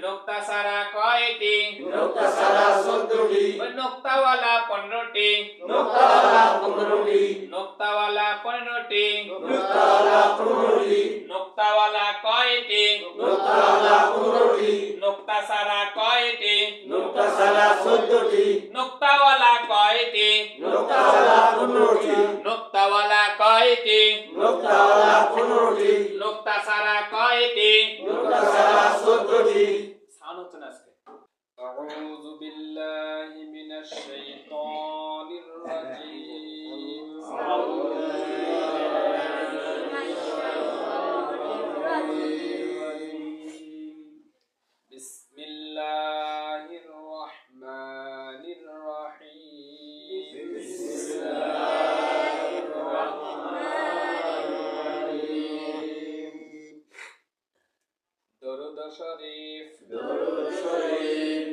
নোক্তা সারা কয়টি? নোক্তা সারা 14টি। নোক্তাওয়ালা 15টি। নোক্তাওয়ালা 15টি। নোক্তাওয়ালা 15টি। নোক্তাওয়ালা 15টি। নোক্তাওয়ালা কয়টি? নোক্তাওয়ালা 15টি। নোক্তা সারা কয়টি? নোক্তা সারা 14টি। নোক্তাওয়ালা কয়টি? নোক্তাওয়ালা 15টি। নোক্তাওয়ালা কয়টি? নোক্তাওয়ালা 15টি। নোক্তা সারা কয়টি? নোক্তা সারা 14টি। সাউন্ড হচ্ছে না আজকে। আউযু বিল্লাহি মিনাশ শাইতানির রাজীম। বিসমিল্লাহির রহমানির রহিম। বিসমিল্লাহির রহমানির রহিম। দরুদ শরীফ। দরুদ শরীফ।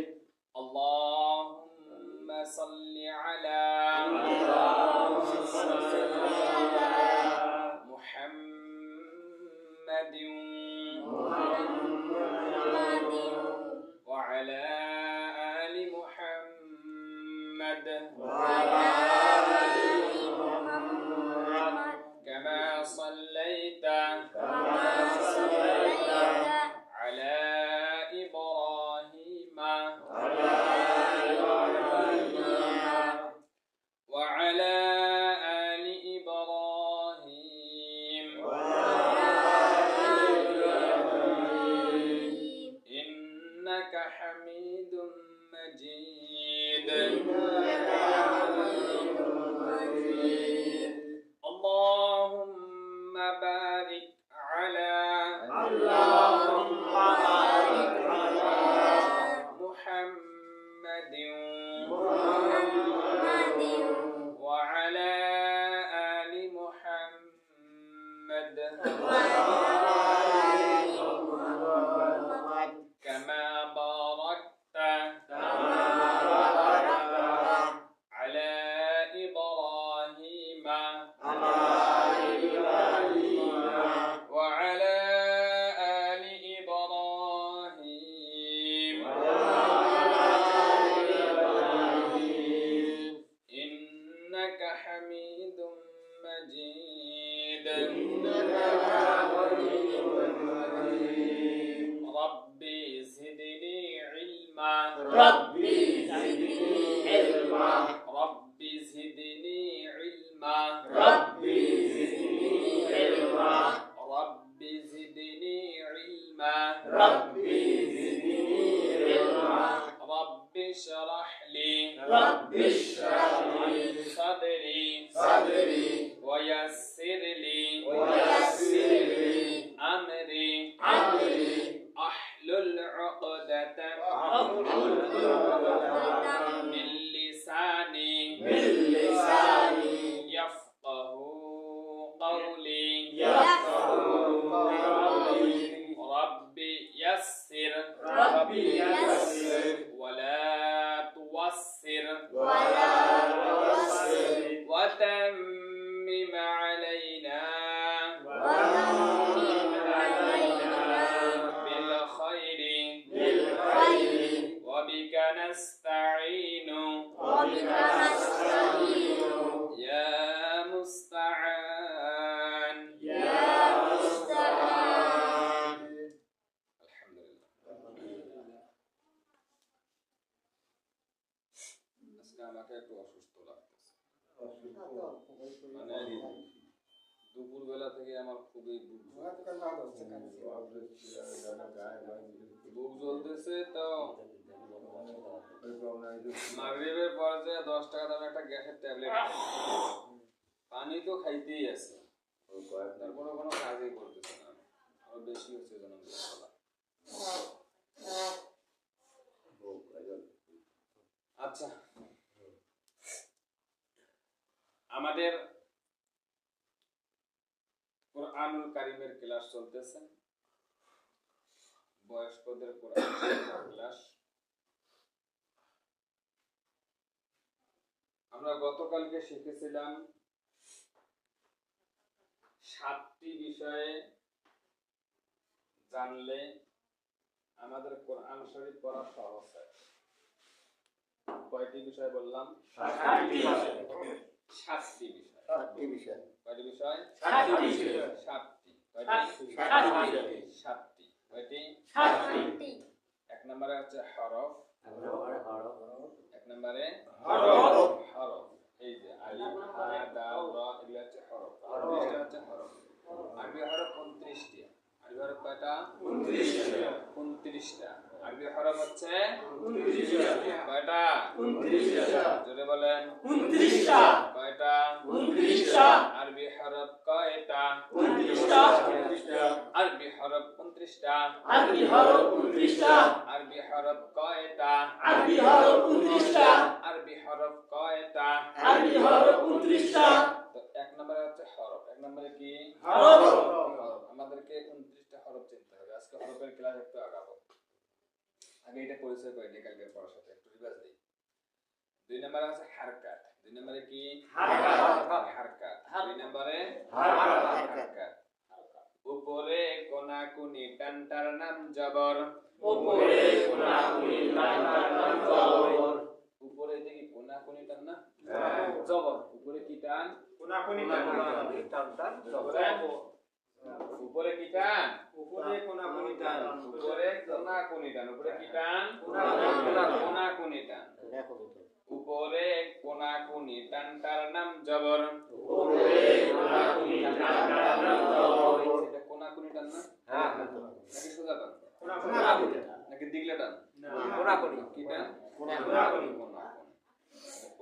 আল্লাহুম্মা সাল্লি আলা মুহাম্মাদিন ওয়া আলা আলি মুহাম্মাদ কামা সাল্লাইতা على إبراهيم وعلى آل إبراهيم إنك حميد مجيد اللهم بارك على محمد وعلى آل محمد كما باركت على إبراهيم وعلى آل إبراهيم إنك حميد مجيد ربي زدني علما ربي زدني علما. ربي زدني علما ربي زدني علما. ربي زدني علما ربي زدني علما. رب اشرح لي رب اشرح لي صدري صدري ويسر لي ويسر لي أمري أمري أحلل عقدة من لساني من لساني يفقه قولي يفقهوا قولي. ربي يسر ربي يسر ولا توسر ولا تعسر وتمم علينا وتمم علينا بالخير بالخير. وبك نستعين وبك نستعين يا مستعان يا مستعان. الحمد لله আজকে আমাকে একটু অসুস্থ লাগতেছে মানে দুপুরবেলা থেকে আমার খুবই বুক জ্বলতেছে তো মাগরিবের পর যে 10 টাকা দামের একটা গ্যাসের ট্যাবলেট পানি তো খাইতেই আছে তারপরে কোনো কাজই করতেছে না আরো বেশি হচ্ছে যেন আচ্ছা আমাদের কুরআনুল কারীমের ক্লাস চলতেছে বয়স্কদের কোরআন ক্লাস আমরা গতকালকে শিখেছিলাম 7টি বিষয়ে জানলে আমাদের কোরআন শরীফ পড়া সহজ হয়। কয়টি বিষয় বললাম? 7টি বিষয়। 7টি বিষয়। 7টি বিষয়। কয়টি বিষয়? 7টি বিষয়। 7টি। কয়টি? 7টি। কয়টি? 7টি। এক নম্বরে হচ্ছে হরফ। এক নম্বরে হরফ। হরফ। এই যে আলিফ, হা, দাল, র এগুলো হচ্ছে হরফ। 29টা হচ্ছে হরফ। আরবি হরফ 29টা। আরবি হরফ কয়টা? 29টা। 29টা। আরবি হরফ হচ্ছে 29টা। কয়টা? 29টা। জোরে বলেন। 29টা। কয়টা? 29টা। আরবি হরফ কয়টা? 29টা। আরবি হরফ 29টা। আরবি হরফ 29টা। আরবি হরফ কয়টা? আরবি হরফ 29টা। আরবি হরফ কয়টা? আরবি হরফ 29টা। তো এক নম্বরে হচ্ছে হরফ। এক নম্বরে কি? হরফ। হরফ। আমাদেরকে 29টা হরফ চিনতে হবে। আজকে হরফের ক্লাস একটু আগাবো। আগে এটা পরিচয় করে নিই, কালকের পড়ার সাথে একটু রিভাইজ দিই। 2 নম্বরে আছে হারকাত। 2 নম্বরে কি? হারকাত। 2 নম্বরে হারকাত। উপরে কোনাকুনি টানটার নাম জবর। উপরে কোনাকুনি টানটার নাম জবর। উপরে দেখি কোনাকুনি টান না? হ্যাঁ। জবর। উপরে কি টান? কোনাকুনি টানটার জবর। উপরে কি টান? উপরে কোনাকুনি টান। উপরে কোনাকুনি টান। উপরে কি টান? কোনাকুনি টান। উপরে কোনাকুনি টানটার নাম জবর। উপরে কোনাকুনি টানটার নাম জবর। এটা কোনাকুনি টান না? হ্যাঁ। নাকি সোজা টান? কোনাকুনি। নাকি দিগলে টান? কোনাকুনি। কি টান? কোনাকুনি। কোনাকুনি।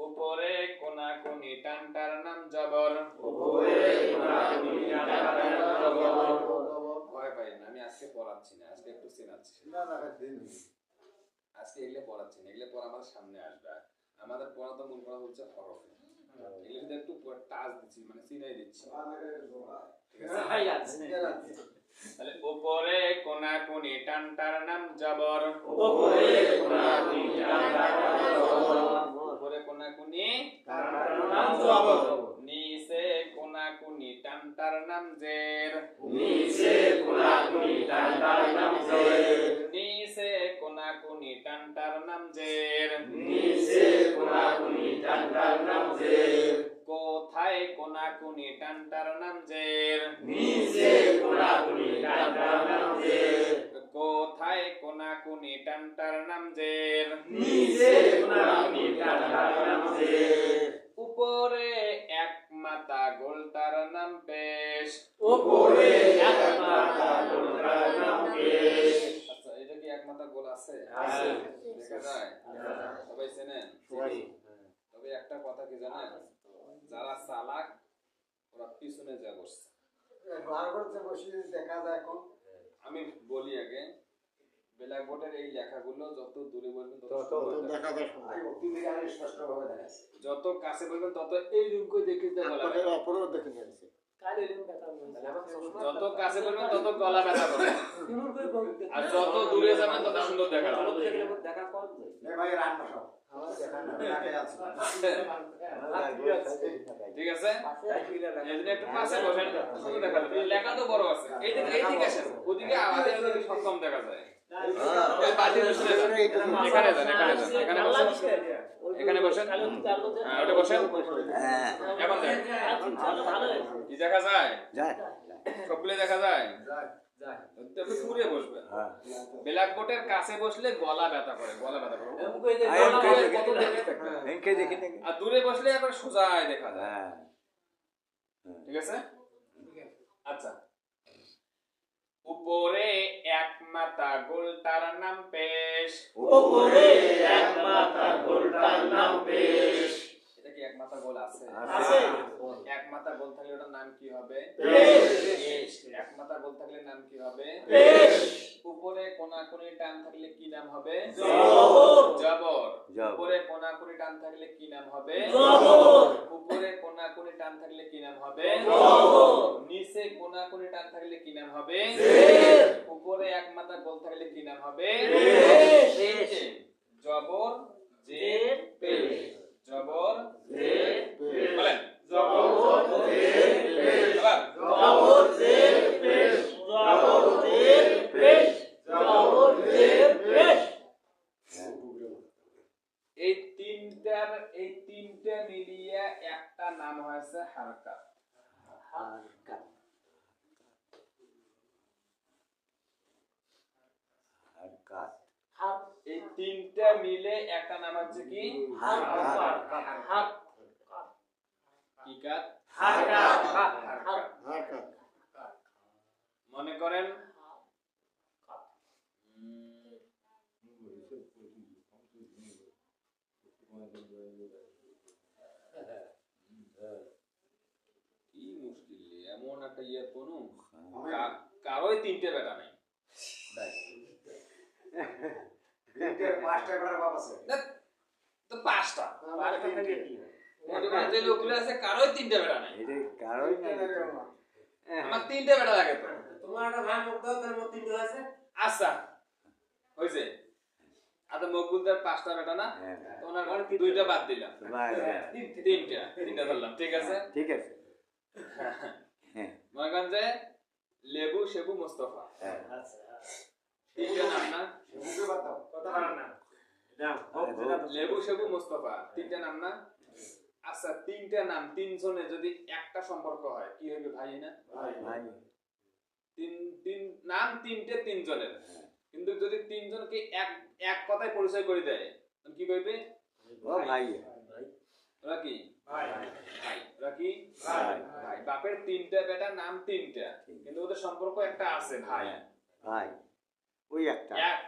উপরে কোনাকুনি টানটার নাম জবর। উপরে কোনাকুনি টানটার নাম জবর। ভয় পাই না, আমি আজকে পড়াচ্ছি না, আজকে একটু চেনাচ্ছি। আজকে এগুলো পড়াচ্ছি না, এগুলো পড়া আমাদের সামনে আসবে। আমাদের পড়া তো মূল পড়া হচ্ছে হরফে। এগুলো যদি একটু টাচ দিচ্ছি, মানে চিনাই দিচ্ছি। ঠিক আছে? তাহলে উপরে কোনাকুনি টানটার নাম জবর। উপরে কোনাকুনি টানটার নাম জবর। উপরে কোনাকুনি টানটার নাম জবর। নিচে কোনাকুনি টানটার নাম জের। নিচে কোনাকুনি টানটার নাম জের। নিচে কোনাকুনি টানটার নাম জের। নিচে কোনাকুনি টানটার নাম জের। কোথায় কোনাকুনি টানটার নাম জের। নিচে কোনাকুনি টানটার নাম জের। কোথায় কোনাকুনি টানটার নাম জের। নিচে কোনাকুনি টানটার নাম জের। উপরে এক মাথা গোলটার নাম পেশ। উপরে এক মাথা গোলটার নাম পেশ। আচ্ছা, এটা কি এক মাথা গোল আছে? আছে। দেখা যায়? সবাই চেনেন? তবে একটা কথা কি জানেন? যারা চালাক ওরা পিছনে যা বসছে। আমি বলি আগে, ব্ল্যাকবোর্ডের এই লেখাগুলো যত দূরে বলবেন তত সুন্দর দেখা যায়। যত কাছে বলবেন তত এই রূপ দেখে যত কাছে বলবেন তত গলা ব্যথা করবে, আর যত দূরে যাবেন তত সুন্দর দেখা যাবে। ঠিক আছে? এজন্য একটু কাছে বসেন, সুন্দর দেখা যাবে। লেখা তো বড় আছে, এইদিকে আসেন, ওদিকে আমাদের ওদিকে সব কম দেখা যায়। এখানে যান, এখানে বসেন, এখানে বসেন, হ্যাঁ ওটা বসেন। এখন দেখেন কি দেখা যায়? সবগুলো দেখা যায়। পুরে বসবেন। ব্ল্যাকবোর্ডের কাছে বসলে গলা ব্যথা করে, আর দূরে বসলে একবার সোজাই দেখা যায়। ঠিক আছে? আচ্ছা, উপরে এক মাথা গোলটার নাম পেশ। উপরে এক মাথা গোলটার নাম পেশ। এটা কি এক মাথা গোল আছে? আছে। এক মাথা গোল থাকলে ওটার নাম কি হবে? পেশ। এক মাথা গোল থাকলে নাম কি হবে? পেশ। উপরে কোনাকুনি টান থাকলে কি নাম হবে? জবর। জবর। উপরে কোনাকুনি টান থাকলে কি নাম হবে? জবর। উপরে কোনাকুনি টান থাকলে কি নাম হবে? জবর। নিচে কোনাকুনি টান থাকলে কি নাম হবে? জের। উপরে এক মাথা গোল থাকলে কি নাম হবে? পেশ। জবর জের পেশ। জবর জের পেশ। বলেন জবর জের পেশ। আবার জবর জের পেশ। জবর জের পেশ। জবর জের হারকাত। হারকাত হারকাত এই তিনটা মিলে একটা নাম হচ্ছে কি হারকাত কি কাত? হারকাত হারকাত। মনে করেন কি মুশকিল এমন একটা ইয়ে কোন কারোই তিনটে বেটা নাই তো পাঁচটা যে লোকগুলো আছে কারোই তিনটে বেটা নাই এটা কারোই না আমার তিনটে বেটা লাগে তো তোমার একটা ভাই মুখ দাও তার মধ্যে তিনটে আছে আচ্ছা হয়েছে আচ্ছা মকবুলদার পাঁচটা বেটা না তো ওনার দুইটা বাদ দিলাম তিনটা ধরলাম ঠিক আছে ঠিক আছে মনে করেন যে লেবু সেবু মোস্তফা তিনটা নাম না লেবু সেবু মোস্তফা তিনটা নাম না আচ্ছা তিনটা নাম তিনজনে যদি একটা সম্পর্ক হয় কি হবে ভাই না ভাই তিন তিন নাম তিনটে তিনজনের কিন্তু যদি তিনজনকে এক এক কথায় পরিচয় করে দেয় তখন কি কইবে ও ভাই ওরা কি ভাই ভাই ওরা কি ভাই ভাই বাপের তিনটা বেটা নাম তিনটা কিন্তু ওদের সম্পর্ক একটা আছে ভাই ভাই ওই একটা এক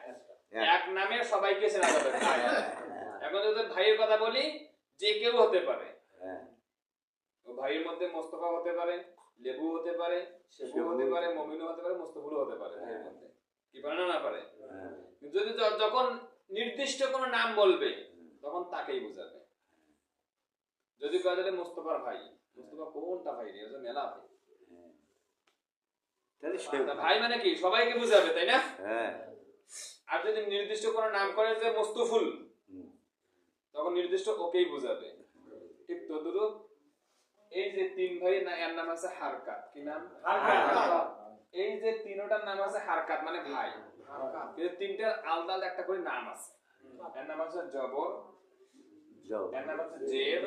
এক নামে সবাইকে চেনা যাবে ভাই এখন যদি ভাইয়ের কথা বলি যে কেউ হতে পারে ও ভাইয়ের মধ্যে মোস্তফা হতে পারে লেবু হতে পারে সেবু হতে পারে মমিনও হতে পারে মোস্তফুলও হতে পারে ভাইয়ের মধ্যে কি পারে না পারে কিন্তু যদি যখন নির্দিষ্ট কোনো নাম বলবে তখন তাকেই বোঝাবে যদি কাজে মোস্তফার ভাই মোস্তফা কোনটা ভাই রে ওটা মেলা ভাই তাহলে সে তা ভাই মানে কি সবাইকে বোঝাবে তাই না হ্যাঁ আর যদি নির্দিষ্ট কোনো নাম করে যে মোস্তফুল তখন নির্দিষ্ট ওকেই বোঝাবে ঠিক তদ্রূপ এই যে তিন ভাই না এর নাম আছে হারকাত কি নাম হারকাত এই যে তিনটার নাম আছে হারকাত মানে ভাই কিন্তু তিনটার আলাদা আলাদা একটা করে নাম আছে এর নাম আছে জবর যাও এর নাম আছে জের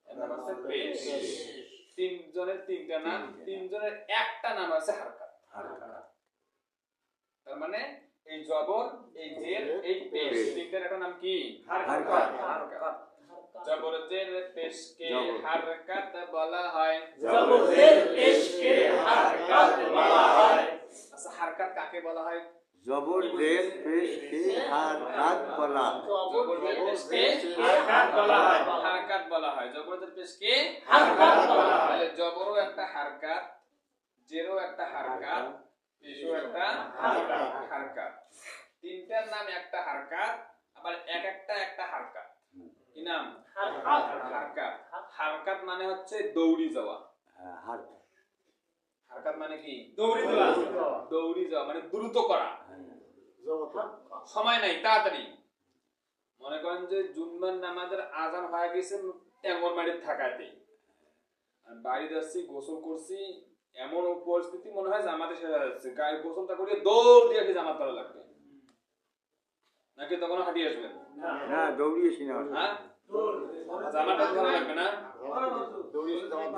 এর নাম আছে পেশ তিনজনের তিনটা নাম তিনজনের একটা নাম আছে হারকাত তার মানে এই জবর এই জের এই পেশ তিনটার একটা নাম কি হারকাত জবর জের পেশকে হারকাত বলা হয় জবরের পেশকে হারকাত বলা হয় আচ্ছা হারকাত কাকে বলা হয় জবর জের পেশ কে হারকাত বলা জবর জের পেশকে হারকাত বলা হয় হারকাত বলা হয় জবর জের পেশকে হারকাত বলা হয় তাহলে জবরও একটা হারকাত জেরও একটা হারকাত পেশও একটা হারকাত তিনটার নাম একটা হারকাত আবার এক একটা একটা হারকাত কি নাম হারকাত হারকাত মানে হচ্ছে দৌড়ি যাওয়া হারকাত মানে কি দৌড়ি যাওয়া দৌড়ি যাওয়া মানে দ্রুত করা সময় নাই তাড়াতাড়ি মনে করেন যে জুম্মার নামাজের আজান হয়ে গেছে অঙ্গনবাড়ির থাকাতেই আর বাড়ি যাচ্ছি গোসল করছি এমন পরিস্থিতি মনে হয় জামাতে শেষ হয়ে যাচ্ছে গায়ে গোসলটা করিয়ে দৌড় দিয়ে কি জামাত করা লাগবে নাকি তখন হাঁটিয়ে আসবেন না দৌড়িয়েছি না হ্যাঁ জামাটা ধরা লাগবে না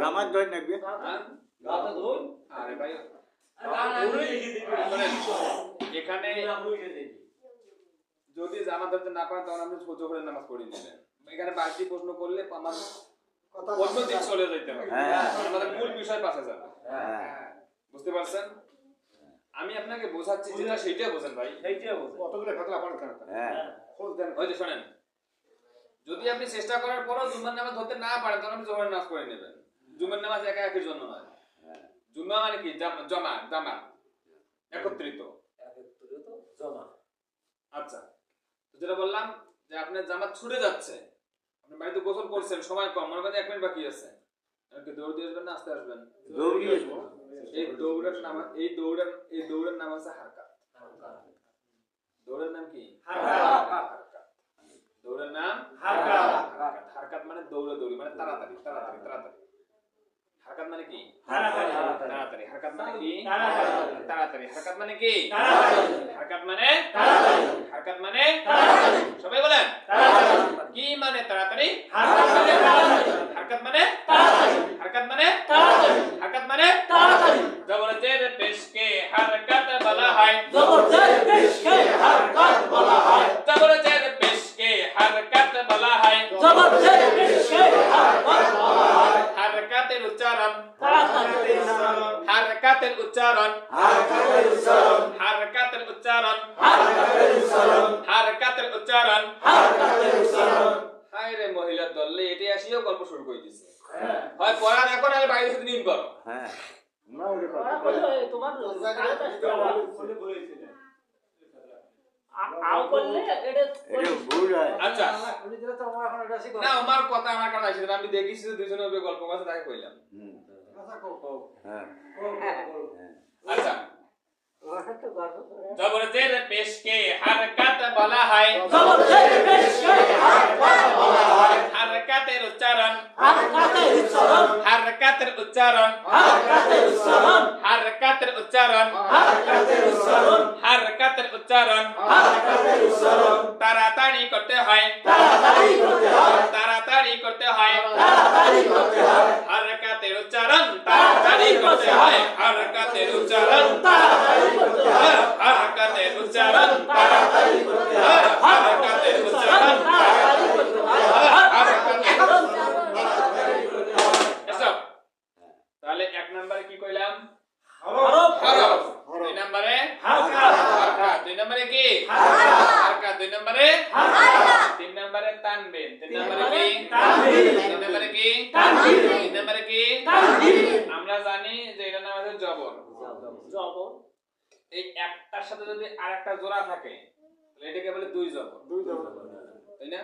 জামাত ধরে নেবে হ্যাঁ গাতে ধুন আরে ভাই দৌড়ে লিখে দিবি এখানে আমি লিখে দিবি যদি জামাত ধরতে না পারেন তখন আপনি ছোট করে নামাজ পড়িয়ে নেবেন এখানে বাড়তি প্রশ্ন করলে আমার অন্য দিক চলে যাইতে হবে আমাদের মূল বিষয় পাশে যাবে বুঝতে পারছেন আমি আপনাকে বোঝাচ্ছি যেটা সেটা বোঝেন ভাই সেইটা বল কতগুলো ফাতলা পান খান হ্যাঁ খোঁজ দেন হয়তো শোনেন যদি আপনি চেষ্টা করার পরও জুম্মার নামাজ ধরতে না পারেন তখন আপনি জোহরের নামাজ পড়ে নেবেন জুম্মার নামাজ একা একের জন্য নয় জুম্মা মানে কি জামাত একত্রিত জমা আচ্ছা তো যেটা বললাম যে আপনার জামাত ছুটে যাচ্ছে আপনি বাড়িতে গোসল করছেন সময় কম মনে করেন 1 মিনিট বাকি আছে আপনি দৌড় দিয়ে আসবেন না আস্তে আসবেন দৌড়িয়েছি এই দৌড়ের নাম আছে হারকাত দৌড়ের নাম কি হারকাত দৌড়ের নাম হারকাত হারকাত মানে দৌড়ি মানে তাড়াতাড়ি হারকাত মানে কি তাড়াতাড়ি হারকাত মানে কি তাড়াতাড়ি তাড়াতাড়ি হারকাত মানে কি হারকাত মানে হারকাত মানে সবাই বলেন কি মানে তাড়াতাড়ি হারকাত মানে হারকাত মানে হারকাতের উচ্চারণ হারকাতের উচ্চারণ হায় রে মহিলা দললে এটি আসিও গল্প শুরু করে দিছে হয় পড়া দেখো না বাইরে সাথে নিন করো হ্যাঁ তোমার আও করলে এটা এটা ভুল হয় আচ্ছা না আমার কথা আমার কাছে আসে আমি দেখিছি যে দুইজনে ওই গল্প কথা তাকে কইলাম হ্যাঁ আচ্ছা জবর জের পেশকে হারকাত বলা হয় জবর জের পেশকে হারকাত বলা হয় হারকাতের উচ্চারণ হারকাতের উচ্চারণ হারকাতের উচ্চারণ হারকাতের উচ্চারণ হারকাতের উচ্চারণ হারকাতের উচ্চারণ হারকাতের উচ্চারণ হারকাতের উচ্চারণ তাড়াতাড়ি করতে হয় তাড়াতাড়ি করতে হয় তাড়াতাড়ি করতে হয় তাড়াতাড়ি করতে হয় হারকাতের উচ্চারণ তাড়াতাড়ি করতে হয় হারকাতের উচ্চারণ তাড়াতাড়ি করতে হয় হারকাতের উচ্চারণ তাড়াতাড়ি করতে হয় হারকাতের উচ্চারণ তাড়াতাড়ি করতে হয় এসব তাহলে এক নম্বরে কি কইলাম হরফ হরফ দুই নম্বরে হারকাত হারকাত দুই নম্বরে কি হারকাত হারকাত দুই নম্বরে হারকাত তিন নম্বরে তানবিন তিন নম্বরে কি তানবিন তিন নম্বরে কি তানবিন তিন নম্বরে কি তানবিন আমরা জানি যে এটার নাম আছে জবর জবর এই একটার সাথে যদি আরেকটা জোড়া থাকে তাহলে এটাকে বলে দুই জবর তাই না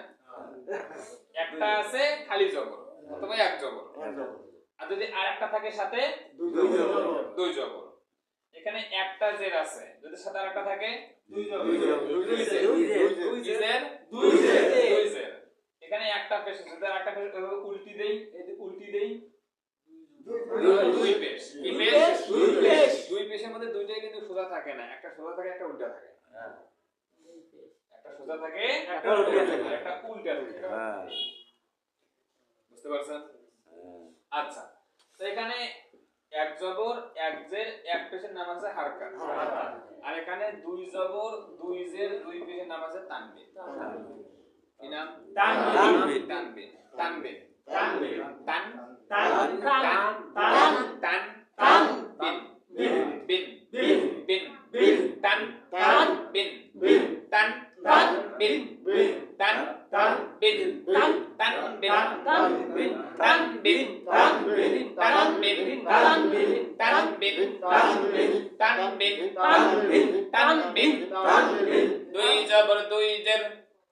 একটা আছে খালি জবর অথবা এক জবর আর যদি আরেকটা থাকে সাথে দুই জবর এখানে একটা জের আছে যদি সাথে আরেকটা থাকে দুই জের দুই জের এখানে একটা পেশ আছে যদি আরেকটা পেশ উল্টি দেই উল্টি দেই দুই পেশ কি পেশ দুই পেশ দুই পেশের মধ্যে দুইটাই কিন্তু সোজা থাকে না একটা সোজা থাকে একটা উল্টা থাকে একটা সোজা থাকে একটা উল্টা থাকে একটা উল্টা থাকে হ্যাঁ বুঝতে পারছেন আচ্ছা তো এখানে এক জবর এক জের এক পেশের নাম আছে হারকাত আর এখানে দুই জবর দুই জের দুই পেশের নাম আছে তানবিন কি নাম তানবিন তানবিন তানবিন তানবিন তান তান তান তান তান তান বিন বিন বিন বিন বিন তান তান বিন বিন তান তান বিন বিন তান তান বিন তান তান বিন তান বিন তান বিন তান বিন তান বিন তান বিন তান বিন তান বিন তান বিন তান বিন তান বিন তান বিন দুই জবর দুই জের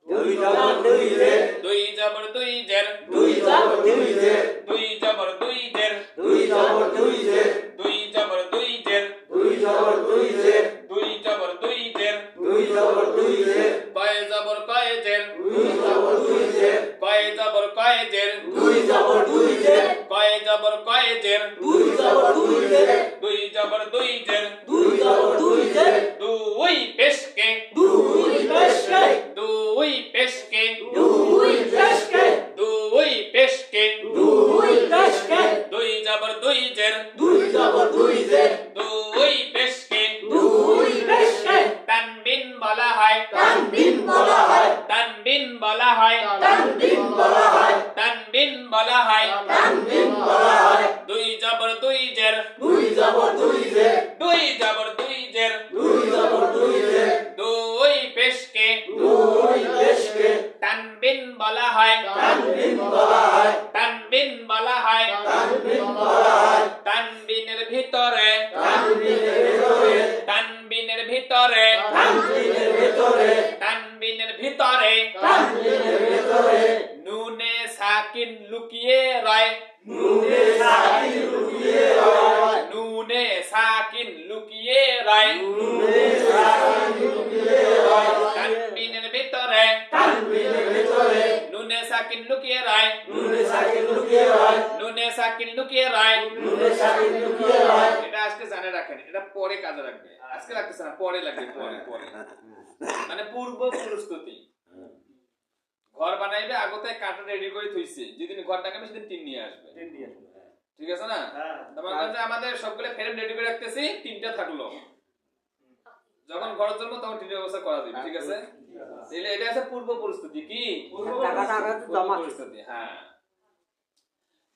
দুই জবর দুই জের দুই জবর দুই জের দুই জবর দুই জের দুই জবর দুই জের দুই জবর দুই জের দুই জবর দুই জের দুই জবর দুই জের দুই জবর দুই জের দুই জবর দুই জের কয় জবর কয় জের দুই জবর দুই জের কয় জবর কয় জের দুই জবর দুই জের কয় জবর কয় জের দুই জবর দুই জের দুই জবর দুই জের দুই জবর দুই জের দুই পেশকে দুই পেশকে দুই পেশকে দুই পেশকে দুই পেশকে দুই পেশকে দুই জবর দুই জের দুই জবর দুই জের দুই পেশকে দুই পেশকে তানবিন বলা হয় তানবিন বলা হয় তানবিন বলা হয় তানবিন বলা হয় তানবিন বলা হয় তানবিন বলা হয় দুই জবর দুই জের দুই জবর দুই জের দুই জবর দুই জের দুই জবর দুই জের দুই পেশকে দুই পেশকে তানবিন বলা হয় তানবিন বলা হয় তানবিন বলা হয় তানবিন বলা হয় তানবিনের ভিতরে তানবিনের ভিতরে তানবিনের ভিতরে তানবিনের ভিতরে তানবিনের ভিতরে তানবিনের ভিতরে নুনে সাকিন লুকিয়ে রয় নুনে সাকিন লুকিয়ে রয় নুনে সাকিন লুকিয়ে রয় নুনে সাকিন লুকিয়ে রয় তানবিনের ভিতরে তানবিনের ভিতরে নুনে সাকিন লুকিয়ে রয় নুনে সাকিন লুকিয়ে রয় নুনে সাকিন লুকিয়ে রয় নুনে সাকিন লুকিয়ে রয় এটা আজকে জানে রাখেন এটা পরে কাজে লাগবে আজকে লাগতেছে না পরে লাগবে পরে পরে মানে পূর্ব প্রস্তুতি ঘর বানাইবে আগতে কাটা রেডি করে থইছে যেদিন ঘর টাকাবে সেদিন টিন নিয়ে আসবে ঠিক আছে না তোমার কাছে আমাদের সবগুলো ফ্রেম রেডি করে রাখতেছি তিনটা থাকলো যখন ঘরের জন্য তখন টিনের ব্যবস্থা করা যাবে ঠিক আছে তাহলে এটা আছে পূর্ব প্রস্তুতি কি পূর্ব প্রস্তুতি হ্যাঁ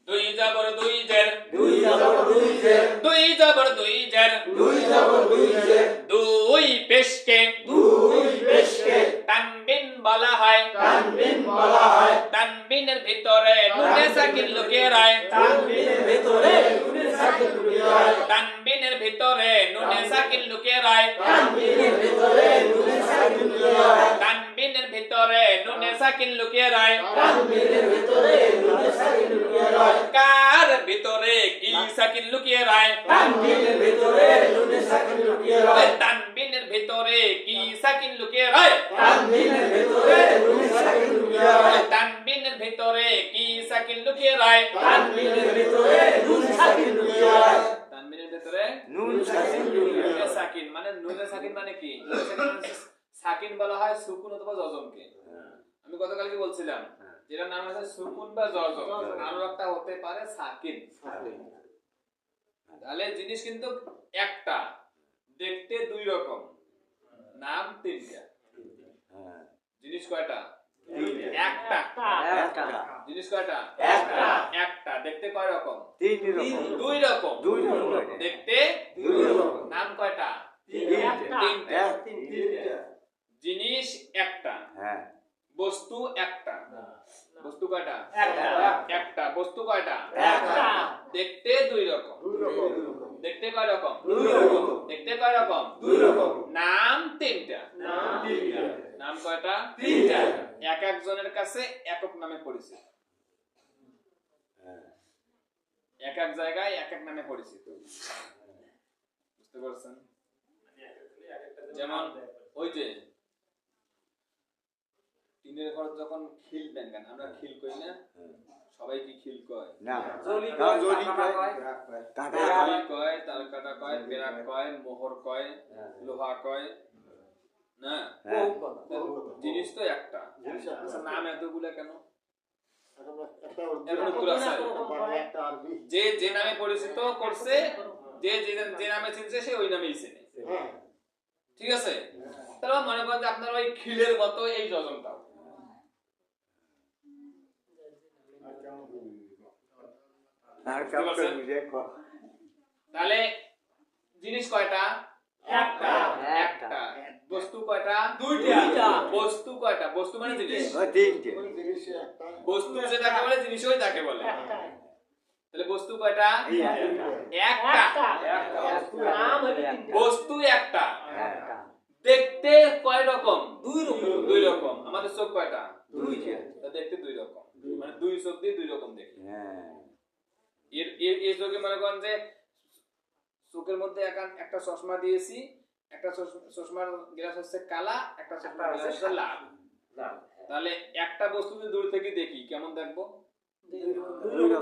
দুই জবর দুই জের দুই জবর দুই জের দুই জবর দুই জের দুই জবর দুই জের দুই পেশকে দুই সাকিন লুকিয়ে রয় তানবিনের ভিতরে নুন সাকিন লুকিয়ে রয় কার ভিতরে কি সাকিন লুকিয়ে রয় তানবিনের ভিতরে নুন সাকিন লুকিয়ে রয় তানবিনের ভিতরে কি সাকিন লুকিয়ে রয় তানবিনের ভিতরে নুন সাকিন লুকিয়ে রয় তানবিনের ভিতরে কি সাকিন লুকিয়ে রয় তানবিনের ভিতরে নুন সাকিন লুকিয়ে রয় তানবিনের ভিতরে নুন সাকিন লুকিয়ে রয় নুনে সাকিন মানে নুনে সাকিন মানে কি নুনে সাকিন মানে সাকিন বলা হয় সুকুন অথবা জজমকে আমি গতকালকে বলছিলাম যেটা নাম আছে সুকুন বা জজম আরো একটা হতে পারে সাকিন তাহলে জিনিস কিন্তু একটা দেখতে দুই রকম নাম তিনটা জিনিস কয়টা একটা জিনিস কয়টা একটা দেখতে কয় রকম দুই রকম দেখতে নাম কয়টা তিনটা জিনিস একটা বস্তু একটা বস্তু কয়টা একটা বস্তু কয়টা দেখতে দুই রকম দেখতে কয় রকম দেখতে কয় রকম নাম তিনটা নাম কয়টা এক একজনের কাছে একক নামে পরিচিত এক এক জায়গায় এক এক নামে পরিচিত বুঝতে পারছেন যেমন ওই যে টিনের ঘর যখন খিল দেন কেন আমরা খিল কই না সবাই কি খিল কয় জলি কয় তাল কাটা কয় পেরাক কয় মোহর কয় লোহা কয় না জিনিস তো একটা আচ্ছা নাম এতগুলা কেন এর উত্তর আছে যে যে নামে পরিচিত করছে যে যে নামে চিনছে সে ওই নামেই চেনে ঠিক আছে তাহলে মনে করেন যে আপনার ওই খিলের মতো এই যজনটাও তাহলে জিনিস কয়টা একটা বস্তু কয়টা দুইটা বস্তু কয়টা বস্তু মানে জিনিস বস্তু যেটাকে বলে জিনিসই তাকে বলে তাহলে বস্তু কয়টা একটা বস্তু একটা দেখতে কয় রকম দুই রকম আমাদের চোখ কয়টা দুইটা দেখতে দুই রকম মানে দুই চোখ দিয়ে দুই রকম দেখি এর চোখে মনে করেন যে চোখের মধ্যে একটা চশমা দিয়েছি একটা চশমার গ্লাস হচ্ছে কালা একটা চশমার গ্লাস হচ্ছে লাল তাহলে একটা বস্তু যদি দূর থেকে দেখি কেমন দেখবো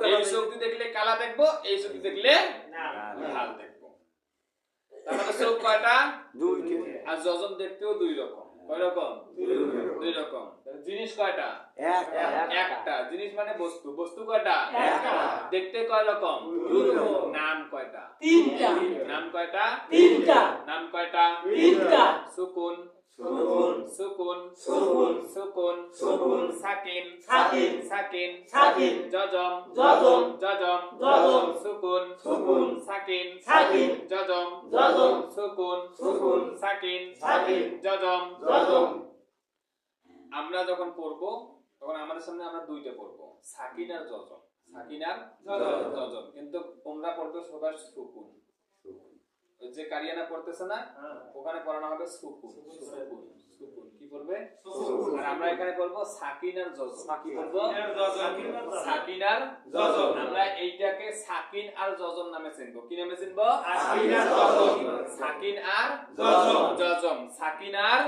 এই চোখ দিয়ে দেখলে কালা দেখবো এই চোখ দিয়ে দেখলে লাল দেখবো তাহলে চোখ কয়টা আর যজন দেখতেও দুই রকম কয় রকম দুই রকম জিনিস কয়টা একটা জিনিস মানে বস্তু বস্তু কয়টা দেখতে কয় রকম নাম কয়টা নাম কয়টা নাম কয়টা সুকুন সুকুন সুকুন সাকিন সাকিন যজম যজম সুকুন সাকিন যজম সুকুন সাকিন যজম আমরা যখন পড়বো তখন আমাদের সামনে আমরা দুইটা পড়বো সাকিন আর যজম যজম কিন্তু তোমরা পড়বে সবাই সুকুন যে কারিয়ানা পড়তেছে না ওখানে পড়ানো হবে সুকুন কি পড়বে আর আমরা এখানে পড়বো সাকিন আর যজম কি পড়বো সাকিন আর যজম আমরা এইটাকে সাকিন আর যজম নামে চিনবো কি নামে চিনবো সাকিন আর যজম সাকিন আর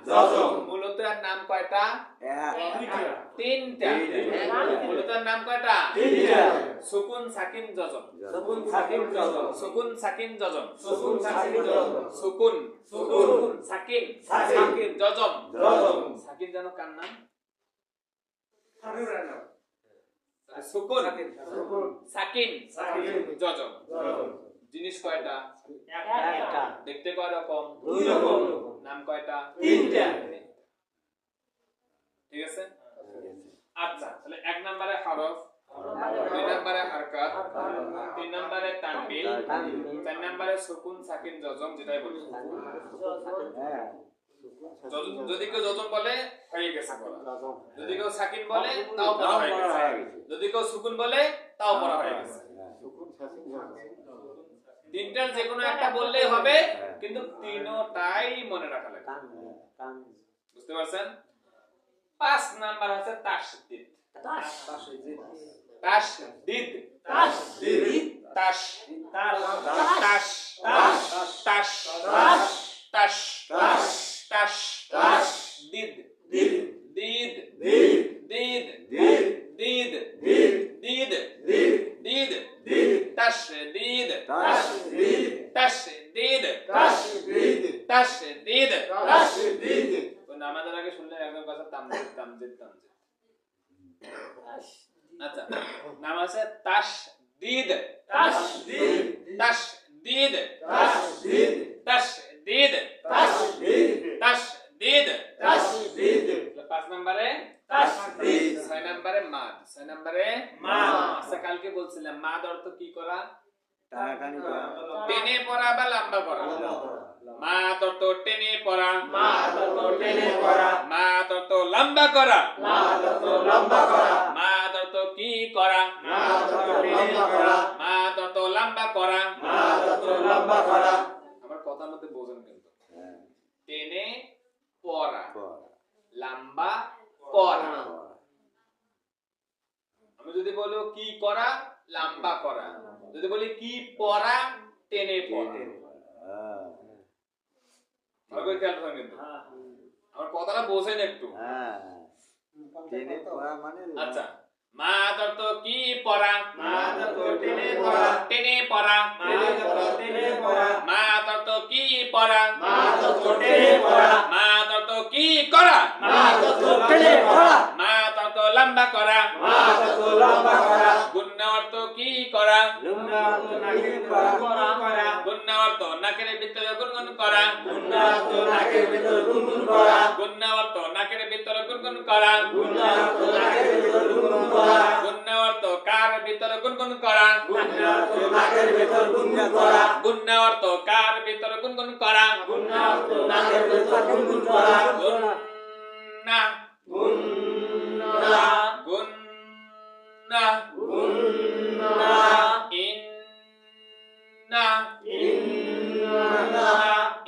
যজম মূলত এর নাম কয়টা তিনটা মূলত এর নাম কয়টা সুকুন সাকিন যজম সুকুন সাকিন যজম সুকুন সাকিন যজম সাকিন জানো কার নাম সুকুন সাকিন যজম জিনিস কয়টা দেখতে কয় রকম নাম কয়টা ঠিক আছে আচ্ছা তাহলে এক নম্বরে হরফ দুই নম্বরে হরকত তিন নম্বরে তানবিন চার নম্বরে সুকুন সাকিন যজম যেটাই বলি যদি কেউ যজম বলে হয়ে গেছে বলা যদি কেউ সাকিন বলে তাও পড়া হয়ে গেছে যদি কেউ সুকুন বলে তাও পড়া হয়ে গেছে তিনটার যে কোনো একটা বললেই হবে কিন্তু তিনটাই মনে রাখা লাগবে বুঝতে পারছেন 5 নাম্বার হচ্ছে তাসদিদ। তাসদিদ তাসদিদ তাসদিদ তাস তাস তাস তাস তাস তাস তাস তাস তাস তাস দিদ দিদ দিদ দিদ দিদ দিদ দিদ দিদ দিদ দিদ দিদ দিদ তাসদিদ তাসদিদ তাসদিদ তাসদিদ তাসদিদ তাসদিদ ওই নামাজের আগে শুনলেন একদম কথা তামজিদ তামজিদ তামজিদ। আচ্ছা নাম আছে তাসদিদ তাসদিদ তাসদিদ তাসদিদ তাসদিদ তাসদিদ তাসদিদ তাসদিদ 5 নম্বরে তাসদিদ 6 নম্বরে মাদ 6 নম্বরে মাদ। আচ্ছা কালকে বলছিলাম মাদ অর্থ কি করা? টানাটানি করা টেনে পড়া বা লম্বা করা। মাদ অর্থ টেনে পড়া, মাদ অর্থ টেনে পড়া, মাদ অর্থ লম্বা করা, মাদ অর্থ লম্বা করা, মাদ অর্থ কি করা, মাদ অর্থ লম্বা করা, মাদ অর্থ লম্বা করা। মাদ অর্থ লম্বা করা। আমার কথার মধ্যে বোঝেন কিন্তু টেনে পড়া লম্বা করা। আমি যদি বলি কি করা লম্বা করা, যদি বলি কি পড়া টেনে পড়া। ভালো করে খেয়াল করেন কিন্তু আমার কথাটা বোঝেন একটু। টেনে পড়া মানে আচ্ছা মাদ অর্থ কি পড়া, মাদ অর্থ টেনে পড়া, টেনে পড়া, মাদ অর্থ টেনে পড়া, মাদ অর্থ কি পড়া, মাদ অর্থ টেনে পড়া, মাদ অর্থ কি করা, মাদ অর্থ টেনে পড়া, মাদ অর্থ লম্বা করা, মাদ অর্থ লম্বা করা, গুণ্য অর্থ কি করা, গুণ্য অর্থ নাকের করা, করা, গুণ্য অর্থ নাকের ভিতরে গুনগুন করা, গুণ্য অর্থ নাকের ভিতর গুনগুন করা, গুণ্য অর্থ নাকের ভিতরে গুনগুন করা, গুণ্য অর্থ নাকের ভিতর গুনগুন করা, গুণ্য অর্থ কার ভিতরে গুনগুন করা, গুণ্য অর্থ নাকের ভিতর গুনগুন করা, গুণ্য অর্থ কার ভিতরে গুনগুন করা, গুণ্য অর্থ নাকের ভিতর গুনগুন করা, গুন্না গুণ্য গুন্না গুণ্য ইন্না ইন্না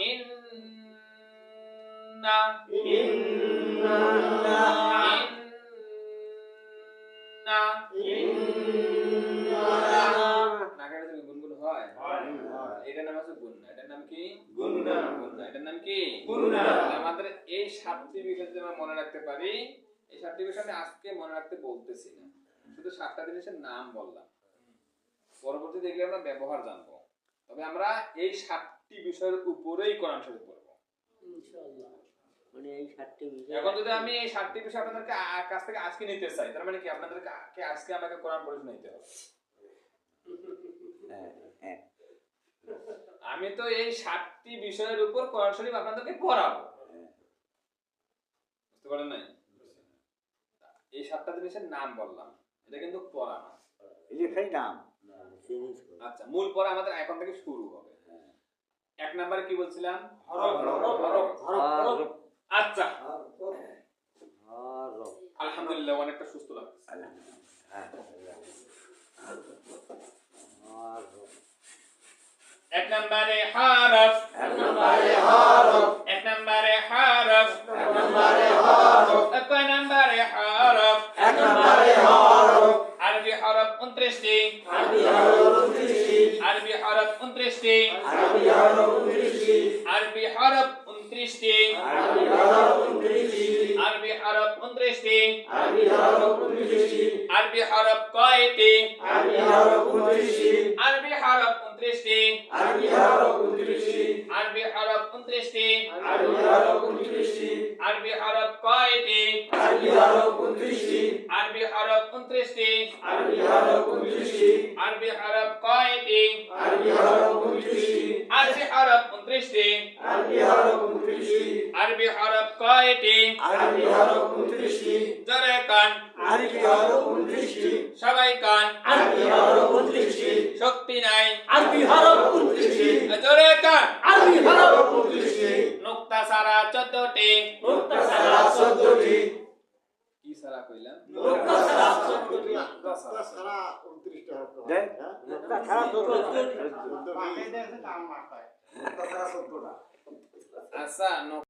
ইন্না ইন্না ইন্না নাকের ভিতরে গুনগুন হয়, এটার নাম আছে গুন্না। এটার নাম কি? গুন্না। গুন্না। এটার নাম কি? গুন্না। আমাদের এই 7টি বিষয় যদি আমরা মনে রাখতে পারি, এই 7টি বিষয় আমি আজকে মনে রাখতে বলতেছি না, শুধু 7টা জিনিসের নাম বললাম। পরবর্তী দেখলে আমরা ব্যবহার জানবো। তবে আমরা এই 7টি বিষয়ের উপরেই কোরআন শরীফ পড়বো ইনশাআল্লাহ। মানে এই 7টি বিষয় এখন যদি আমি এই 7টি বিষয় আপনাদেরকে কাছ থেকে আজকে নিতে চাই, তার মানে কি আপনাদেরকে আজকে আমাকে কোরআন পড়ে নিতে হবে। হ্যাঁ আমি তো এই 7টি বিষয়ের উপর কোরআন শরীফ আপনাদেরকে পড়াবো, বুঝতে পারেন নাই? এই 7টা জিনিসের নাম বললাম, এটা কিন্তু পড়া না। এই যে খালি নাম আচ্ছা মূল পড়া আমাদের এখন থেকে শুরু হবে। 1 নম্বরে কি বলছিলাম? হরফ। আচ্ছা হরফ। আলহামদুলিল্লাহ অনেকটা সুস্থ লাগছে। হ্যাঁ হরফ। 1 নম্বরে হরফ, 1 নম্বরে হরফ, 1 নম্বরে হরফ, 1 নম্বরে হরফ, 1 নম্বরে হরফ, 1 নম্বরে হরফ, আরবি হরফ 29টি, আরবি হরফ 29টি, আরবি হরফ 29টি, আরবি হরফ 29টি, আরবি হরফ 29টি, আরবি হরফ 29টি, আরবি হরফ 29টি, আরবি হরফ 29টি, আরবি হরফ কয়টি? আরবি হরফ 29টি, আরবি হরফ 29টি, আরবি হরফ 29টি, আরবি হরফ 29টি, আরবি হরফ 29টি, আরবি হরফ কয়টি? আরবি হরফ 29টি, আরবি হরফ 29টি, আরবি হরফ 29টি, আরবি হরফ কয়টি? আরবি হরফ 29টি, আরবি হরফ 29টি, আরবি হরফ 29টি, আরবি হরফ কয়টি? আরবি হরফ 29টি, জোরে কান, আরবি হরফ 29টি, সবাই কান, আরবি হরফ 29টি, শক্তি নাই, আরবি হরফ 29টি, জোরে কান, আরবি হরফ 29টি, নুক্তা সারা 14টি, মুক্তা সারা 14টি, কি সারা কইলাম? মুক্তা সারা 14টি, দেখ মুক্তা ছাড়া তো আচ্ছা